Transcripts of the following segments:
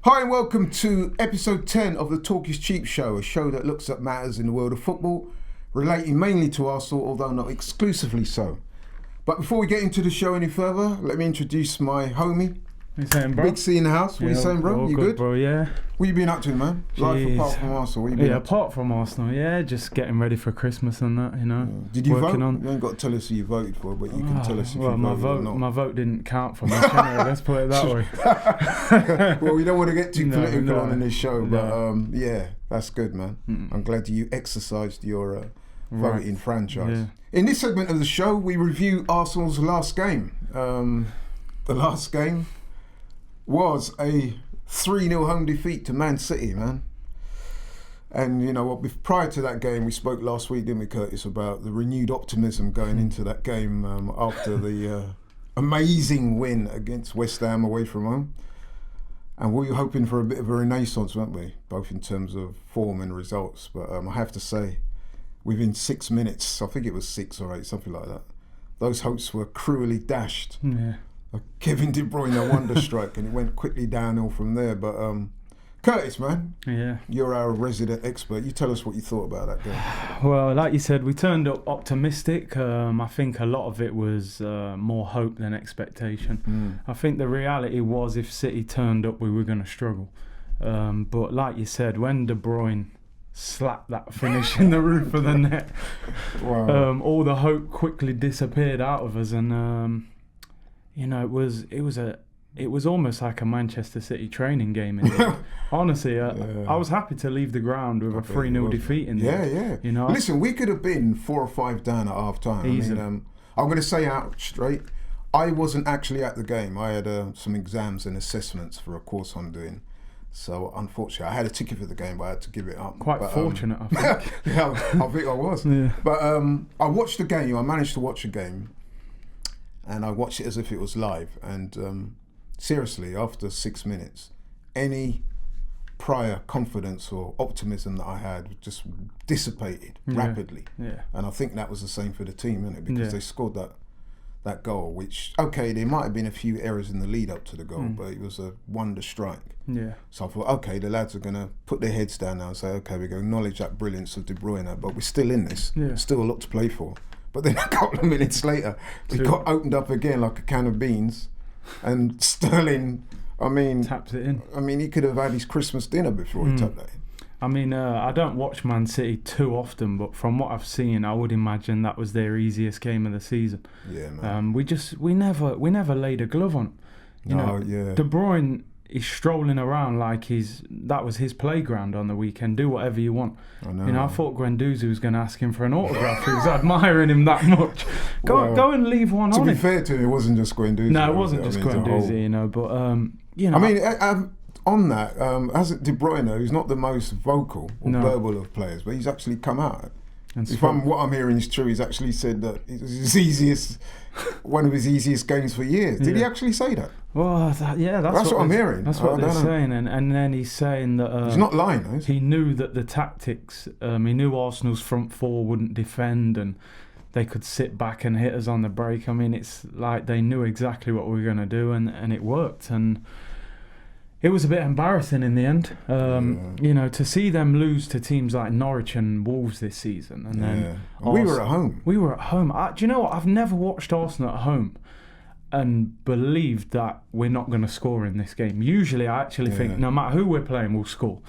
Hi and welcome to episode 10 of the Talk is Cheap show, a show that looks at matters in the world of football, relating mainly to Arsenal, although not exclusively so. But before we get into the show any further, let me introduce my homie. What you saying, bro? Big C in the house. What you saying, bro? You good? Bro, yeah. What you been up to, man? Life apart from Arsenal. What you been up to? Apart from Arsenal, yeah, just getting ready for Christmas and that, you know. Yeah. Did you working vote? On. You ain't got to tell us who you voted for, but you can tell us if you voted or not. My vote didn't count for much anyway, let's put it that way. Well, we don't want to get too political on in this show, but yeah, that's good, man. I'm glad you exercised your voting franchise. Yeah. In this segment of the show, we review Arsenal's last game. The last game was a 3-0 home defeat to Man City, man. And you know what, prior to that game, we spoke last week, didn't we, Curtis, about the renewed optimism going into that game after the amazing win against West Ham away from home. And we were hoping for a bit of a renaissance, weren't we? Both in terms of form and results. But I have to say, within 6 minutes, I think it was 6 or 8, something like that, those hopes were cruelly dashed. Yeah. Kevin De Bruyne, a wonder strike, and it went quickly downhill from there. But Curtis, man, you're our resident expert. You tell us what you thought about that game. Well, like you said, we turned up optimistic. I think a lot of it was more hope than expectation. I think the reality was if City turned up, we were going to struggle. But like you said, when De Bruyne slapped that finish in the roof of the net, wow. All the hope quickly disappeared out of us, and you know, it was almost like a Manchester City training game. Honestly, I was happy to leave the ground with a 3-0 defeat in there. Yeah. You know, listen, we could have been 4 or 5 down at half time. I mean, I'm going to say out straight, I wasn't actually at the game. I had some exams and assessments for a course I'm doing. So unfortunately, I had a ticket for the game, but I had to give it up. Quite fortunate, I think. Yeah, I think I was. Yeah. But I watched the game. I managed to watch the game. And I watched it as if it was live. And seriously, after 6 minutes, any prior confidence or optimism that I had just dissipated rapidly. Yeah. And I think that was the same for the team, isn't it? Because they scored that goal, which, okay, there might have been a few errors in the lead up to the goal, but it was a wonder strike. Yeah. So I thought, okay, the lads are going to put their heads down now and say, okay, we're going to acknowledge that brilliance of De Bruyne, but we're still in this. Yeah. Still a lot to play for. But then a couple of minutes later, we got opened up again like a can of beans. And Sterling, I mean... taps it in. I mean, he could have had his Christmas dinner before he tapped that in. I mean, I don't watch Man City too often, but from what I've seen, I would imagine that was their easiest game of the season. Yeah, man. We never laid a glove on. You know, De Bruyne is strolling around like that was his playground on the weekend. Do whatever you want. I know. You know, I thought Guendouzi was going to ask him for an autograph. He was admiring him that much. Go and leave one on him. To be fair to him, it wasn't just Guendouzi. No, it wasn't just Guendouzi, you know. But you know, I mean, on that, as De Bruyne, who's not the most vocal or verbal of players, but he's actually come out. What I'm hearing is true, he's actually said that it was one of his easiest games for years. Did he actually say that? Well, that's what I'm hearing. That's what they're saying, and then he's saying that he's not lying, though. He knew that the tactics. He knew Arsenal's front four wouldn't defend, and they could sit back and hit us on the break. I mean, it's like they knew exactly what we were going to do, and it worked. And it was a bit embarrassing in the end, you know, to see them lose to teams like Norwich and Wolves this season. And then we were at home. We were at home. Do you know what? I've never watched Arsenal at home and believed that we're not going to score in this game. Usually I actually think no matter who we're playing, we'll score.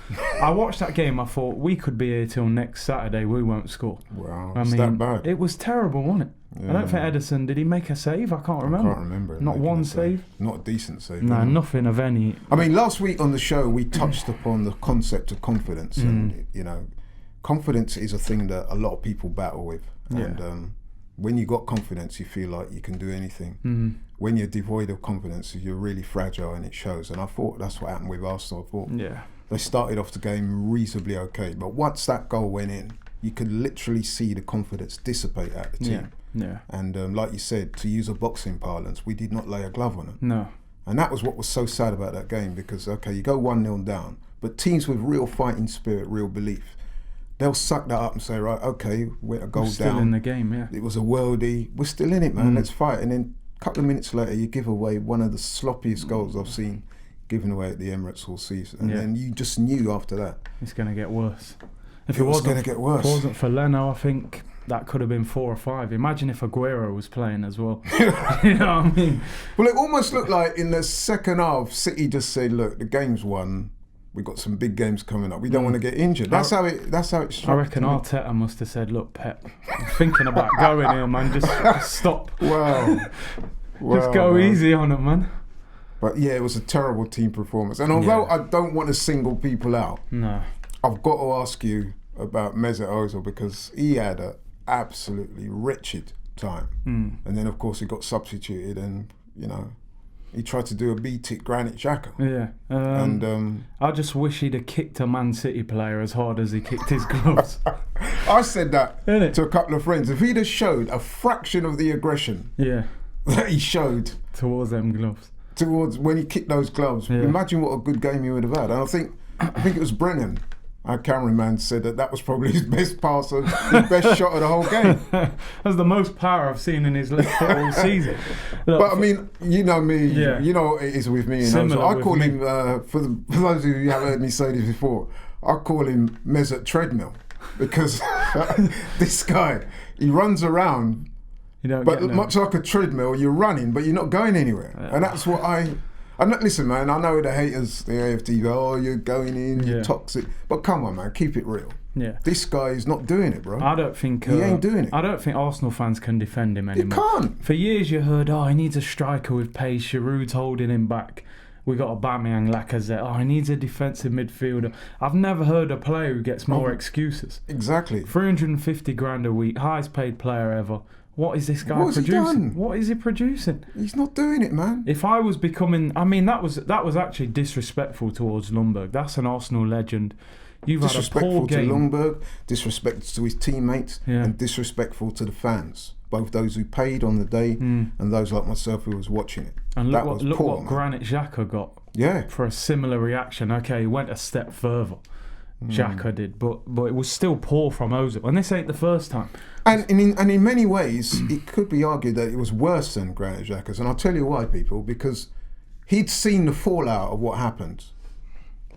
I watched that game, I thought we could be here till next Saturday, we won't score. Wow, it's that bad. It was terrible, wasn't it? Yeah. I don't think Ederson, did he make a save? I can't remember. I can't remember. Not one save? Not a decent save. No, nothing of any. I mean, last week on the show, we touched upon the concept of confidence. And, you know, confidence is a thing that a lot of people battle with. And when you got confidence, you feel like you can do anything. When you're devoid of confidence, you're really fragile and it shows. And I thought that's what happened with Arsenal. I thought they started off the game reasonably okay. But once that goal went in, you could literally see the confidence dissipate at the team. Yeah. And like you said, to use a boxing parlance, we did not lay a glove on them. No. And that was what was so sad about that game, because, okay, you go 1-0 down, but teams with real fighting spirit, real belief, they'll suck that up and say, right, okay, we're a goal down. Still in the game, yeah. It was a worldie. We're still in it, man. Let's fight. And then a couple of minutes later, you give away one of the sloppiest goals I've seen given away at the Emirates all season. And then you just knew after that. It's going to get worse. If it was going to get worse. If it wasn't for Leno, I think that could have been 4 or 5. Imagine if Aguero was playing as well. You know what I mean? Well, it almost looked like in the second half, City just said, look, the game's won. We've got some big games coming up. We don't want to get injured. That's how it struck. I reckon Arteta must have said, look, Pep, I'm thinking about going here, man. Just stop. Wow. Just go man. Easy on it, man. But yeah, it was a terrible team performance. And although I don't want to single people out, I've got to ask you about Mesut Ozil, because he had an absolutely wretched time. And then, of course, he got substituted and, you know, he tried to do a B-tick Granit Xhaka. Yeah. And I just wish he'd have kicked a Man City player as hard as he kicked his gloves. I said that to a couple of friends. If he'd have showed a fraction of the aggression that he showed towards them gloves, towards when he kicked those gloves, imagine what a good game he would have had. And I think it was Brennan, our cameraman, said that was probably his best pass, his best shot of the whole game. That's the most power I've seen in his left foot all season. Look, but I mean, you know me, you know what it is with me. And I call him, for those of you who haven't heard me say this before, I call him Mesut Treadmill, because this guy, he runs around, but much like a treadmill, you're running, but you're not going anywhere. And that's what listen, man, I know the haters, the AFTV go, oh, you're going in, you're toxic. But come on, man, keep it real. Yeah. This guy is not doing it, bro. I don't think... he ain't doing it. I don't think Arsenal fans can defend him anymore. You can't. For years you heard, he needs a striker with pace, Giroud's holding him back. We got Aubameyang, Lacazette, he needs a defensive midfielder. I've never heard a player who gets more excuses. Exactly. 350 grand a week, highest paid player ever. What is this guy producing? What is he producing? He's not doing it, man. If I was becoming... I mean, that was actually disrespectful towards Ljungberg. That's an Arsenal legend. You've had a poor game. Disrespectful to Ljungberg, disrespectful to his teammates, and disrespectful to the fans. Both those who paid on the day and those like myself who was watching it. And look what Granit Xhaka got for a similar reaction. Okay, he went a step further. Xhaka did, but it was still poor from Ozil, and this ain't the first time. And in many ways, it could be argued that it was worse than Granit Xhaka's, and I'll tell you why, people, because he'd seen the fallout of what happened,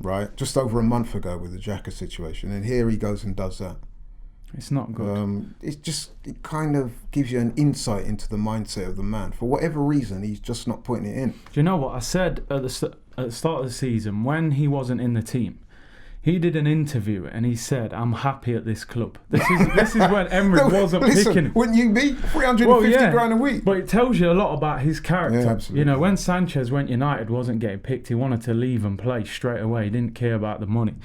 right, just over a month ago with the Xhaka situation, and here he goes and does that. It's not good. It kind of gives you an insight into the mindset of the man. For whatever reason, he's just not putting it in. Do you know what I said at the start of the season when he wasn't in the team? He did an interview and he said, "I'm happy at this club." This is when Emery wasn't picking him. Wouldn't you be 350 grand a week? But it tells you a lot about his character. Yeah, absolutely. You know, when Sanchez went United, wasn't getting picked. He wanted to leave and play straight away. He didn't care about the money.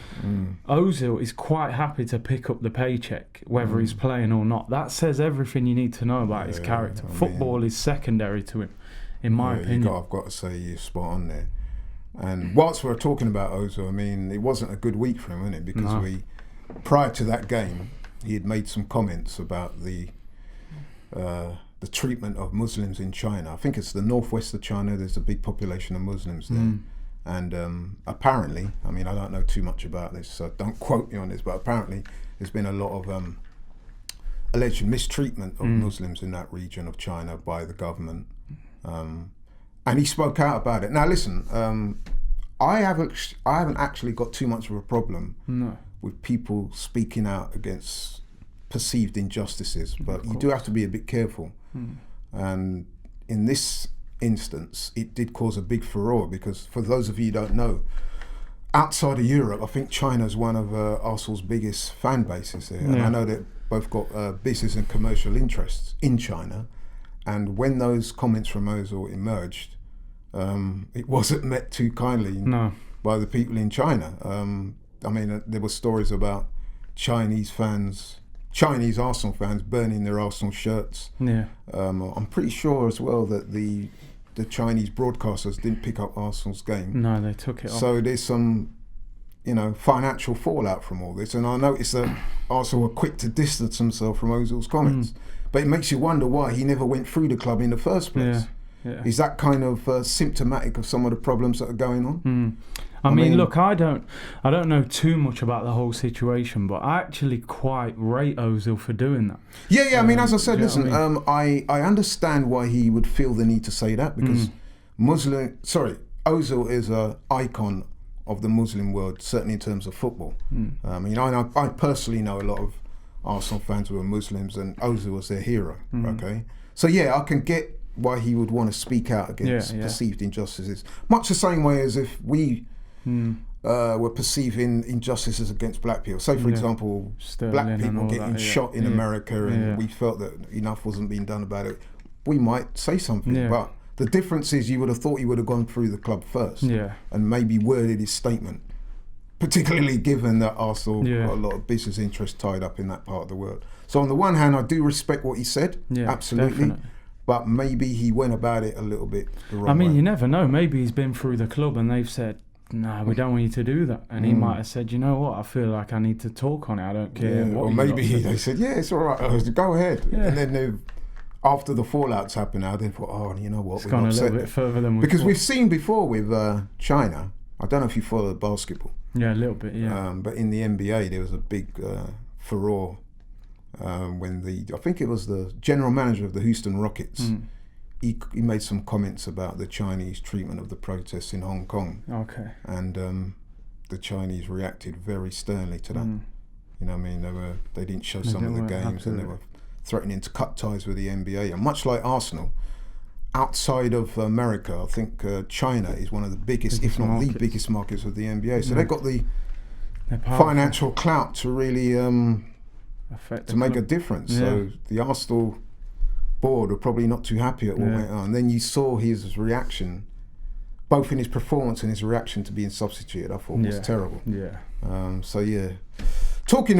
Ozil is quite happy to pick up the paycheck, whether he's playing or not. That says everything you need to know about his character. Football is secondary to him, in my opinion. I've got to say you're spot on there. And whilst we're talking about Ozil, I mean, it wasn't a good week for him, wasn't it? Because prior to that game, he had made some comments about the treatment of Muslims in China. I think it's the northwest of China. There's a big population of Muslims there. And apparently, I mean, I don't know too much about this, so don't quote me on this, but apparently there's been a lot of alleged mistreatment of Muslims in that region of China by the government. And he spoke out about it. Now, listen, I haven't actually got too much of a problem with people speaking out against perceived injustices, but you do have to be a bit careful. And in this instance, it did cause a big furore because, for those of you who don't know, outside of Europe, I think China's one of Arsenal's biggest fan bases there. And I know that both got business and commercial interests in China. And when those comments from Ozil emerged, it wasn't met too kindly by the people in China. I mean, there were stories about Chinese Arsenal fans burning their Arsenal shirts. I'm pretty sure as well that the Chinese broadcasters didn't pick up Arsenal's game. No, they took it off. So there's some, financial fallout from all this. And I noticed that Arsenal were quick to distance themselves from Ozil's comments. But it makes you wonder why he never went through the club in the first place. Is that kind of symptomatic of some of the problems that are going on? I mean, look, I don't know too much about the whole situation, but I actually quite rate Ozil for doing that. I mean, as I said, listen, I understand why he would feel the need to say that, because Ozil is an icon of the Muslim world, certainly in terms of football. I personally know a lot of Arsenal fans who are Muslims, and Ozil was their hero. Okay, so yeah, I can get why he would want to speak out against perceived injustices, much the same way as if we were perceiving injustices against black people. Say, for example, black people getting shot in America, and we felt that enough wasn't being done about it. We might say something, but the difference is you would have thought he would have gone through the club first and maybe worded his statement, particularly given that Arsenal got a lot of business interests tied up in that part of the world. So on the one hand, I do respect what he said, absolutely. Definitely. But maybe he went about it a little bit the wrong way. You never know. Maybe he's been through the club and they've said, "No, we don't want you to do that." And he might have said, "You know what? I feel like I need to talk on it. I don't care what." Or maybe they said, "Yeah, it's all right. Go ahead." And then after the fallouts happened, now they thought, "Oh, you know what? It's gone a little bit further than we because we've seen before with China. I don't know if you follow basketball. Yeah, a little bit. Yeah. But in the NBA, there was a big furore when I think it was the general manager of the Houston Rockets. He made some comments about the Chinese treatment of the protests in Hong Kong. Okay. And the Chinese reacted very sternly to that. You know what I mean? They didn't show some of the games, and they were threatening to cut ties with the NBA. And much like Arsenal, outside of America, I think China is one of the biggest, if not the biggest markets of the NBA. So they've got the financial clout to really to make a difference. So the Arsenal board were probably not too happy at what went on. And then you saw his reaction, both in his performance and his reaction to being substituted. I thought was terrible. Talking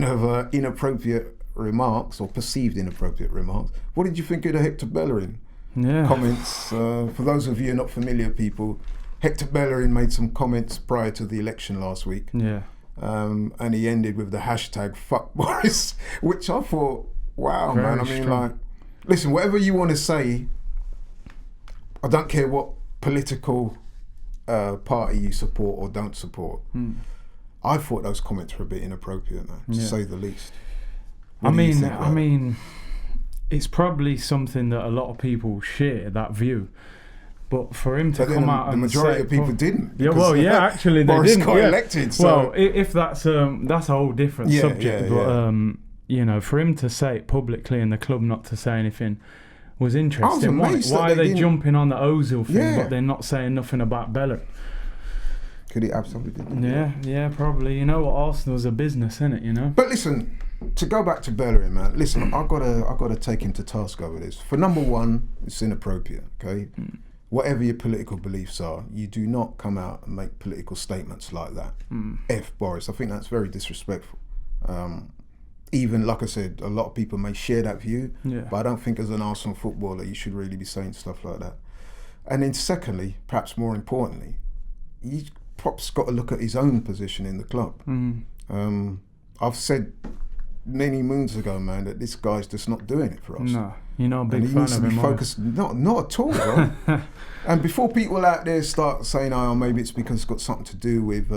of inappropriate remarks or perceived inappropriate remarks, what did you think of the Hector Bellerin comments? For those of you not familiar people, Hector Bellerin made some comments prior to the election last week. And he ended with the hashtag fuck Boris, which I thought, wow, very man. I mean, strong. Listen, whatever you want to say, I don't care what political party you support or don't support. I thought those comments were a bit inappropriate, man, to say the least. I mean, it's probably something that a lot of people share, that view. But for him to come out and the majority of people didn't. Actually, they Boris didn't. got elected. So. Well, if that's a whole different subject. But for him to say it publicly and the club not to say anything was interesting. Why are they jumping on the Ozil thing, but they're not saying nothing about Bellerin? Could he absolutely? Yeah, probably. You know what, Arsenal's a business, isn't it? You know. But listen, to go back to Bellerin, man. Listen, I've got to take him to task over this. For number one, it's inappropriate. Okay. Whatever your political beliefs are, you do not come out and make political statements like that. F Boris. I think that's very disrespectful. Even, like I said, a lot of people may share that view, but I don't think as an Arsenal footballer you should really be saying stuff like that. And then secondly, perhaps more importantly, he's perhaps got to look at his own position in the club. I've said many moons ago, man, that this guy's just not doing it for us. No, you're not a big fan of him. He needs to be focused. Not at all, bro. And before people out there start saying, "Oh, maybe it's because it's got something to do with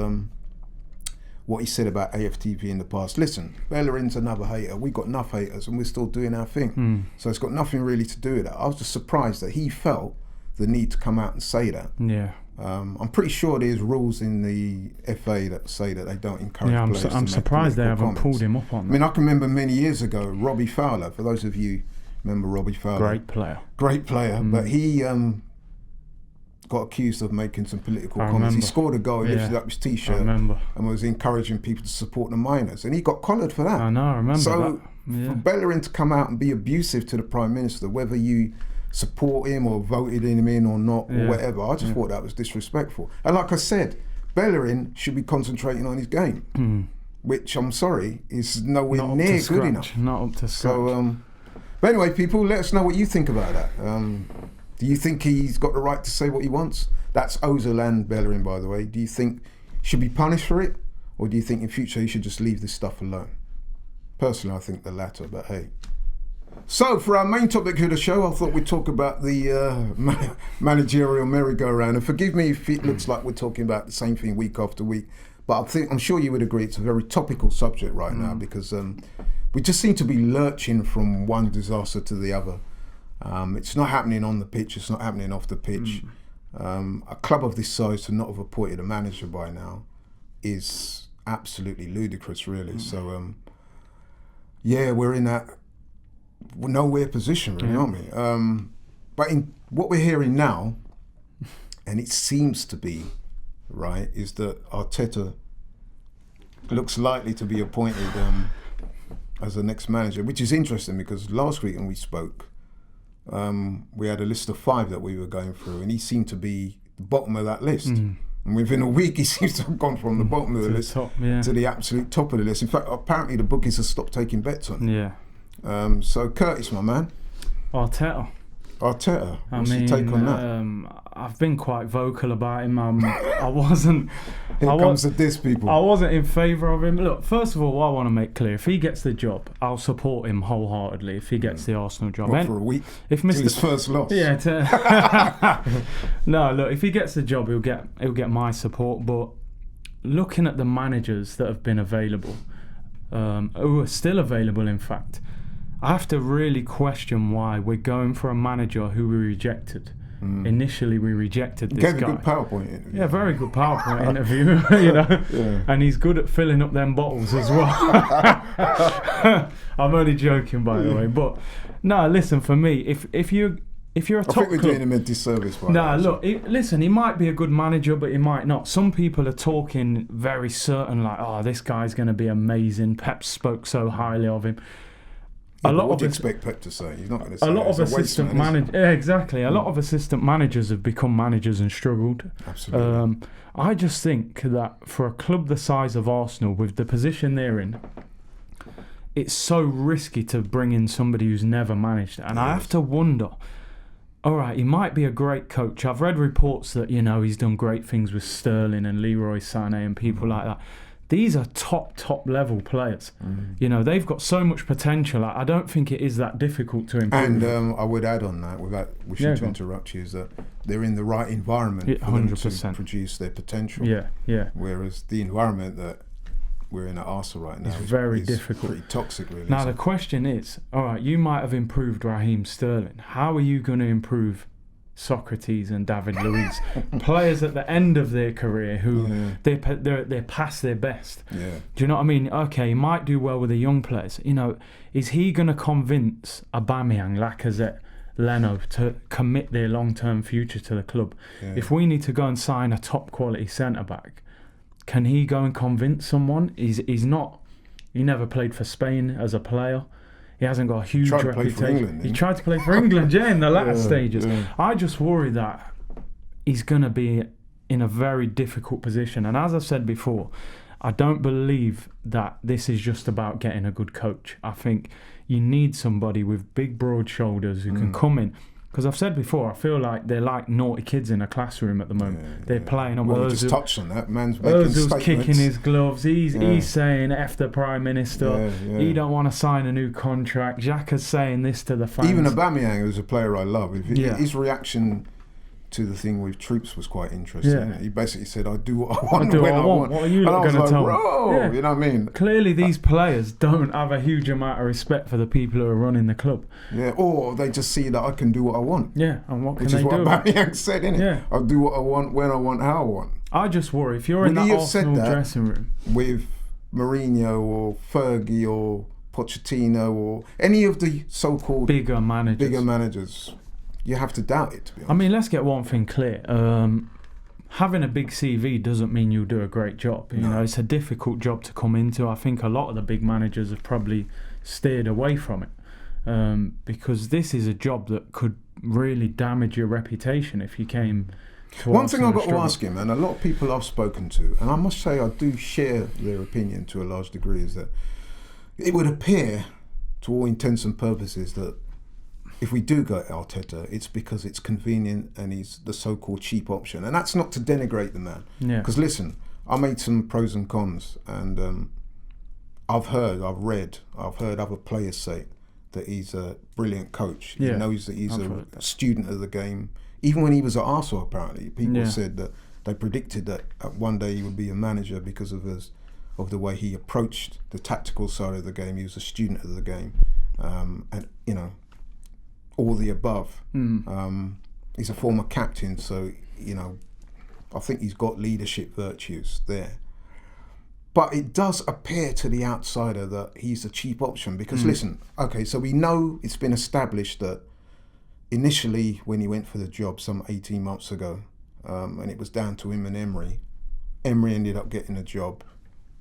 what he said about AFTV in the past." Listen, Bellerin's another hater. We got enough haters, and we're still doing our thing. So it's got nothing really to do with that. I was just surprised that he felt the need to come out and say that. Yeah. I'm pretty sure there's rules in the FA that say that they don't encourage players to I'm surprised they haven't pulled him up on that. I mean, I can remember many years ago, Robbie Fowler, for those of you remember Robbie Fowler. Great player, but he got accused of making some political comments. He scored a goal, he lifted up his T-shirt and was encouraging people to support the miners, and he got collared for that. I know, I remember that. For Bellerin to come out and be abusive to the Prime Minister, whether you support him or voted him in or not or whatever, I just thought that was disrespectful. And like I said, Bellerin should be concentrating on his game, which I'm sorry is nowhere near good enough. Not up to scratch. So, but anyway, people, let us know what you think about that. Do you think he's got the right to say what he wants? That's Ozil and Bellerin, by the way. Do you think he should be punished for it, or do you think in future he should just leave this stuff alone? Personally, I think the latter, but hey. So, for our main topic of the show, I thought we'd talk about the managerial merry-go-round. And forgive me if it looks like we're talking about the same thing week after week, but I'm sure you would agree it's a very topical subject right now, because we just seem to be lurching from one disaster to the other. It's not happening on the pitch, it's not happening off the pitch. A club of this size to not have appointed a manager by now is absolutely ludicrous, really. So, we're in that nowhere position, really, aren't we? But in what we're hearing now, and it seems to be right, is that Arteta looks likely to be appointed as the next manager, which is interesting because last week when we spoke, we had a list of 5 that we were going through, and he seemed to be the bottom of that list. And within a week, he seems to have gone from the bottom of the list to the absolute top of the list. In fact, apparently the bookies have stopped taking bets on him. Yeah. So Curtis, my man. Arteta. What's your take on that? I've been quite vocal about him. I wasn't. Here comes the diss, people. I wasn't in favour of him. Look, first of all, what I want to make clear: if he gets the job, I'll support him wholeheartedly. If he gets the Arsenal job, What, for a week? If Till his first loss. Yeah. No, look. If he gets the job, he'll get my support. But looking at the managers that have been available, who are still available, in fact, I have to really question why we're going for a manager who we rejected. Initially, we rejected this guy. Gave a good PowerPoint interview. Yeah, very good PowerPoint interview, you know. Yeah. And he's good at filling up them bottles as well. I'm only joking, by the way. But no, listen, for me, if you're a top I think we're club, doing him a disservice by that. Look, listen, he might be a good manager, but he might not. Some people are talking very certain, like, oh, this guy's going to be amazing. Pep spoke so highly of him. Yeah, what do you expect Pep to say? He's not going to say a lot of assistant managers. Yeah, exactly. A lot of assistant managers have become managers and struggled. Absolutely. I just think that for a club the size of Arsenal, with the position they're in, it's so risky to bring in somebody who's never managed. And I have to wonder, all right, he might be a great coach. I've read reports that, you know, he's done great things with Sterling and Leroy Sané and people like that. These are top level players. You know, they've got so much potential. I don't think it is that difficult to improve. And I would add on that, without wishing to interrupt you, is that they're in the right environment for them to produce their potential. Yeah. Whereas the environment that we're in at Arsenal right now is very difficult. Pretty toxic, really. Now the question is, all right, you might have improved Raheem Sterling. How are you going to improve Socrates and David Luiz, players at the end of their career who they're past their best? Yeah. Do you know what I mean? Okay, he might do well with the young players. You know, is he going to convince Aubameyang, Lacazette, Leno to commit their long-term future to the club? Yeah. If we need to go and sign a top-quality centre-back, can he go and convince someone? He's not. He never played for Spain as a player. He hasn't got a huge reputation. He tried to play for England, in the latter stages. Yeah. I just worry that he's going to be in a very difficult position. And as I've said before, I don't believe that this is just about getting a good coach. I think you need somebody with big, broad shoulders who can come in. Because I've said before, I feel like they're like naughty kids in a classroom at the moment. They're playing on. We just touched on that. Man's making statements. Kicking his gloves. He's saying F the Prime Minister. He don't want to sign a new contract. Xhaka's saying this to the fans. Even Aubameyang, who's a player I love, his reaction to the thing with troops was quite interesting. Yeah. He basically said, I do what I want when I want. What are you going to tell me? Bro, you know what I mean? Clearly these players don't have a huge amount of respect for the people who are running the club. Yeah, or they just see that I can do what I want. Yeah, and what can they do? Which is what Aubameyang said, innit? Yeah. I'll do what I want, when I want, how I want. I just worry, if you're in that Arsenal dressing room with Mourinho or Fergie or Pochettino or any of the so-called bigger managers, you have to doubt it, to be honest. I mean, let's get one thing clear. Having a big CV doesn't mean you'll do a great job. You know, it's a difficult job to come into. I think a lot of the big managers have probably steered away from it because this is a job that could really damage your reputation if you came to One thing I've got to ask him, and a lot of people I've spoken to, and I must say I do share their opinion to a large degree, is that it would appear, to all intents and purposes, that if we do go Arteta, it's because it's convenient and he's the so-called cheap option. And that's not to denigrate the man. Because listen, I made some pros and cons, and I've heard other players say that he's a brilliant coach. He knows that he's a student of the game. Even when he was at Arsenal, apparently, people said that they predicted that one day he would be a manager because of the way he approached the tactical side of the game. He was a student of the game, and you know, all the above. He's a former captain, so I think he's got leadership virtues there. But it does appear to the outsider that he's a cheap option because, listen, okay, so we know it's been established that initially when he went for the job some 18 months ago, and it was down to him and Emery ended up getting the job.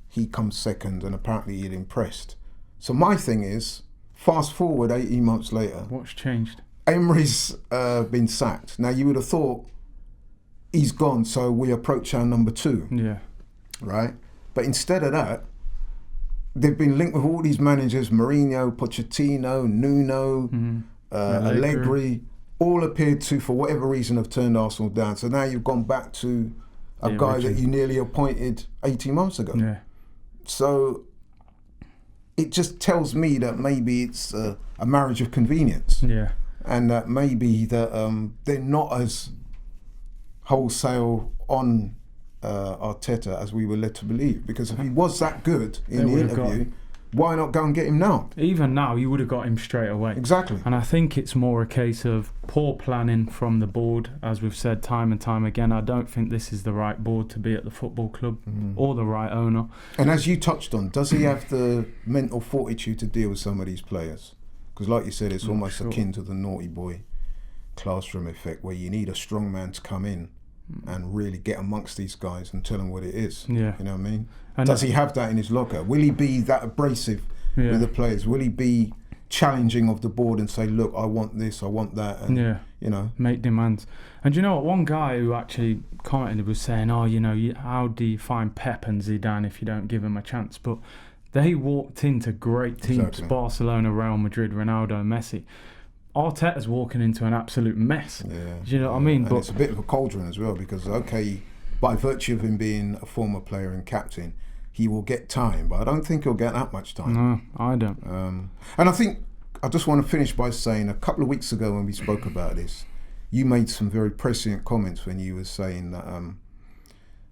He comes second and apparently he'd impressed. So my thing is, fast forward 18 months later. What's changed? Emery's been sacked. Now, you would have thought he's gone, so we approach our number 2. Yeah. Right? But instead of that, they've been linked with all these managers, Mourinho, Pochettino, Nuno, Allegri, all appeared to, for whatever reason, have turned Arsenal down. So now you've gone back to a guy that you nearly appointed 18 months ago. Yeah. So it just tells me that maybe it's a marriage of convenience. Yeah. And that maybe that they're not as wholesale on Arteta as we were led to believe, because if he was that good in the interview, why not go and get him now? Even now, you would have got him straight away. Exactly. And I think it's more a case of poor planning from the board, as we've said time and time again. I don't think this is the right board to be at the football club or the right owner. And as you touched on, does he have the mental fortitude to deal with some of these players? Because like you said, it's almost akin to the naughty boy classroom effect, where you need a strong man to come in and really get amongst these guys and tell them what it is. Yeah. You know what I mean? And does he have that in his locker? Will he be that abrasive with the players? Will he be challenging of the board and say, look, I want this, I want that, and make demands? And you know what, one guy who actually commented was saying, how do you find Pep and Zidane if you don't give them a chance? But they walked into great teams, Barcelona, Real Madrid, Ronaldo, Messi. Arteta's walking into an absolute mess. Yeah, do you know what I mean? And it's a bit of a cauldron as well, because by virtue of him being a former player and captain, he will get time, but I don't think he'll get that much time. No, I don't. And I think I just want to finish by saying, a couple of weeks ago when we spoke about this, you made some very prescient comments when you were saying that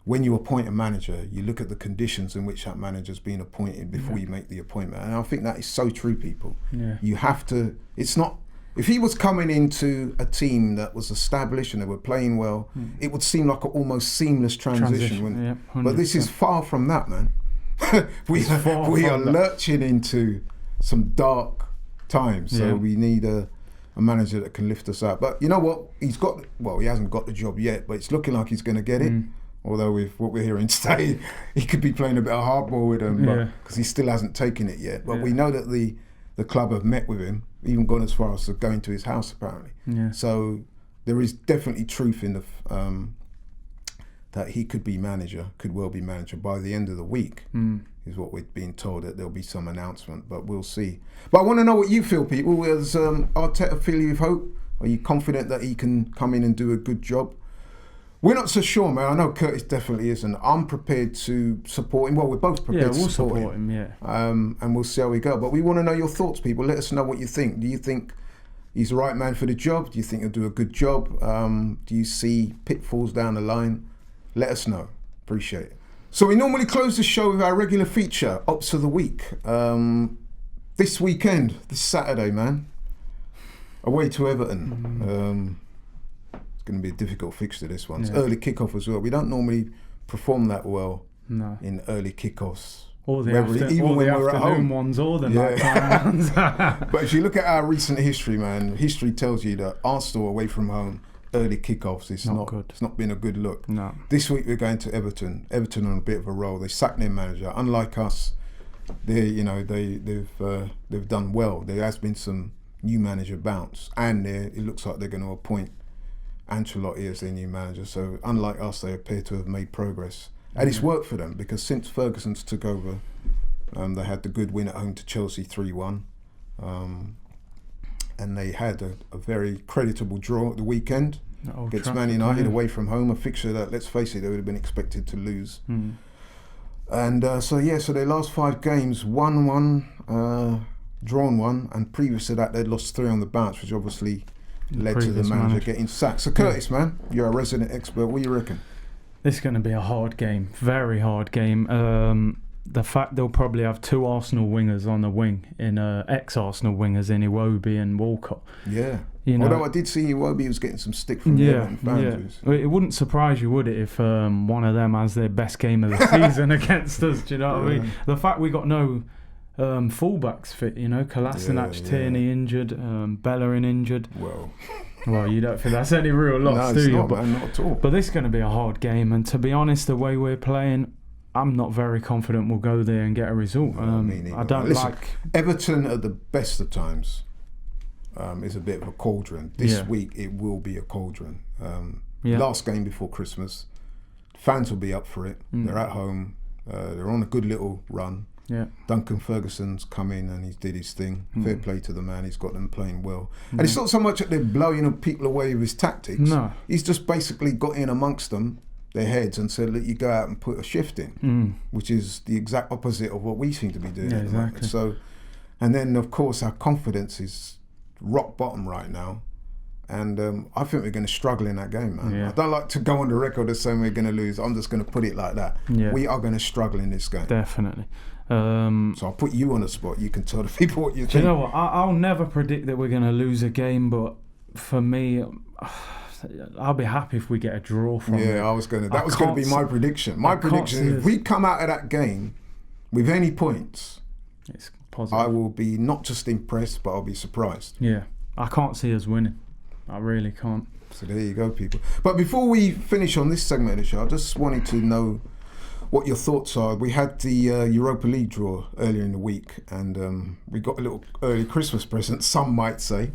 when you appoint a manager, you look at the conditions in which that manager's been appointed before you make the appointment. And I think that is so true, people. Yeah. You have to, it's not, if he was coming into a team that was established and they were playing well, it would seem like an almost seamless transition. But this is far from that, man. we are lurching into some dark times. So we need a manager that can lift us out. But you know what? He hasn't got the job yet, but it's looking like he's going to get it. Although with what we're hearing today, he could be playing a bit of hardball with him, because he still hasn't taken it yet. But we know that the club have met with him, even gone as far as going to his house apparently. Yeah. So there is definitely truth in the that he could well be manager by the end of the week, is what we're being told, that there'll be some announcement, but we'll see. But I want to know what you feel, people. Does Arteta fill you with hope? Are you confident that he can come in and do a good job? We're not so sure, man. I know Curtis definitely isn't. I'm prepared to support him. Well, we're both prepared to support him. And we'll see how we go. But we want to know your thoughts, people. Let us know what you think. Do you think he's the right man for the job? Do you think he'll do a good job? Do you see pitfalls down the line? Let us know. Appreciate it. So we normally close the show with our regular feature, Ops of the Week. This weekend, this Saturday, man, away to Everton. Going to be a difficult fixture, this one. It's early kickoff as well. We don't normally perform that well in early kickoffs. Or the afternoon ones or the nighttime ones. But if you look at our recent history, man, history tells you that Arsenal away from home, early kickoffs, it's not good. It's not been a good look. No. This week we're going to Everton. Everton on a bit of a roll. They sacked their manager. Unlike us, they've done well. There has been some new manager bounce, and it looks like they're going to appoint Ancelotti as their new manager. So unlike us, they appear to have made progress, and it's worked for them, because since Ferguson's took over, they had the good win at home to Chelsea 3-1, and they had a very creditable draw at the weekend against Man United away from home, a fixture that, let's face it, they would have been expected to lose. And so their last 5 games, won 1, drawn 1, and previous to that they'd lost 3 on the bounce, which obviously led to the manager getting sacked. So Curtis, man, you're a resident expert. What do you reckon? This is going to be a hard game, very hard game. the fact they'll probably have 2 Arsenal wingers on the wing, in ex-Arsenal wingers in Iwobi and Walcott. Yeah. You know, although I did see Iwobi was getting some stick from the fans. Yeah. It wouldn't surprise you, would it, if one of them has their best game of the season against us? Do you know what I mean? The fact we got no fullbacks fit, you know, Kolasinac, Tierney injured, Bellerin injured. Well, you don't think that's any real loss, do you? No, not at all. But this is going to be a hard game, and to be honest, the way we're playing, I'm not very confident we'll go there and get a result. I don't like Everton at the best of times. Is a bit of a cauldron. This week it will be a cauldron. Last game before Christmas, fans will be up for it. They're at home. They're on a good little run. Yeah. Duncan Ferguson's come in and he's did his thing. Fair play to the man. He's got them playing well. And it's not so much that they're blowing people away with his tactics. No. He's just basically got in amongst them, their heads, and said, "Look, you go out and put a shift in," which is the exact opposite of what we seem to be doing at the moment. So, and then of course our confidence is rock bottom right now. And I think we're going to struggle in that game, man. I don't like to go on the record as saying we're going to lose. I'm just going to put it like that. We are going to struggle in this game. Definitely. So I'll put you on the spot. You can tell the people what you think. You know what? I'll never predict that we're going to lose a game, but for me, I'll be happy if we get a draw from it. That was going to be my prediction. My prediction is if we come out of that game with any points, it's positive. I will be not just impressed, but I'll be surprised. Yeah, I can't see us winning. I really can't. So there you go, people. But before we finish on this segment of the show, I just wanted to know what your thoughts are. We had the Europa League draw earlier in the week, and we got a little early Christmas present, some might say,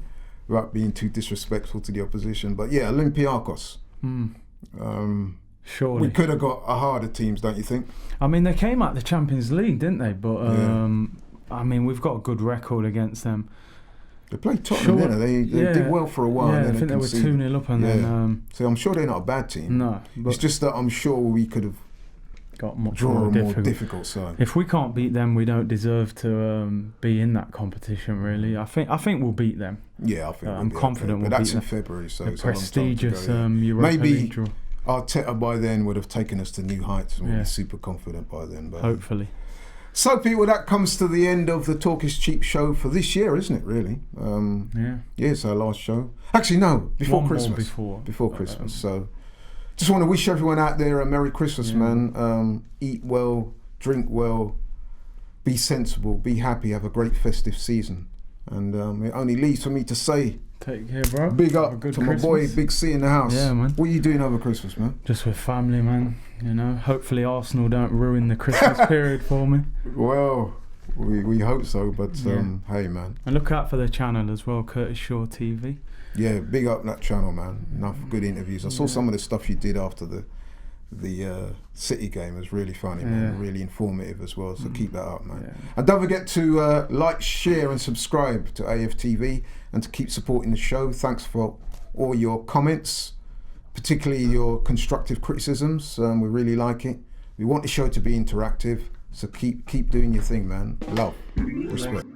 without being too disrespectful to the opposition. But yeah, Olympiacos. Surely. We could have got a harder teams, don't you think? I mean, they came out the Champions League, didn't they? But I mean, we've got a good record against them. They played Tottenham, didn't they? They did well for a while. Yeah, and then I think they were 2-0 up, and then. So I'm sure they're not a bad team. No, but it's just that I'm sure we could have got much more difficult side. If we can't beat them, we don't deserve to be in that competition. Really, I think we'll beat them. Yeah, I think I'm confident we'll beat them. But that's in February, so it's prestigious a long time to go, Europa League draw. Arteta by then would have taken us to new heights, and we'll be super confident by then. But hopefully. So, people, that comes to the end of the Talk is Cheap show for this year, isn't it, really? Yeah, it's our last show. Actually, no, before Christmas. Before Christmas. So, just want to wish everyone out there a Merry Christmas, man. Eat well, drink well, be sensible, be happy, have a great festive season. And it only leaves for me to say, take care, bro. Big up to my boy Big C in the house. Yeah, man. What are you doing over Christmas, man? Just with family, man. You know, hopefully Arsenal don't ruin the Christmas period for me. Well, we hope so, but hey, man. And look out for the channel as well, Curtis Shaw TV. Yeah, big up that channel, man. Enough good interviews. I saw some of the stuff you did after the City game. It was really funny, man. Really informative as well. So keep that up, man. Yeah. And don't forget to like, share, and subscribe to AFTV, and to keep supporting the show. Thanks for all your comments, particularly your constructive criticisms. We really like it. We want the show to be interactive, so keep doing your thing, man. Love, respect.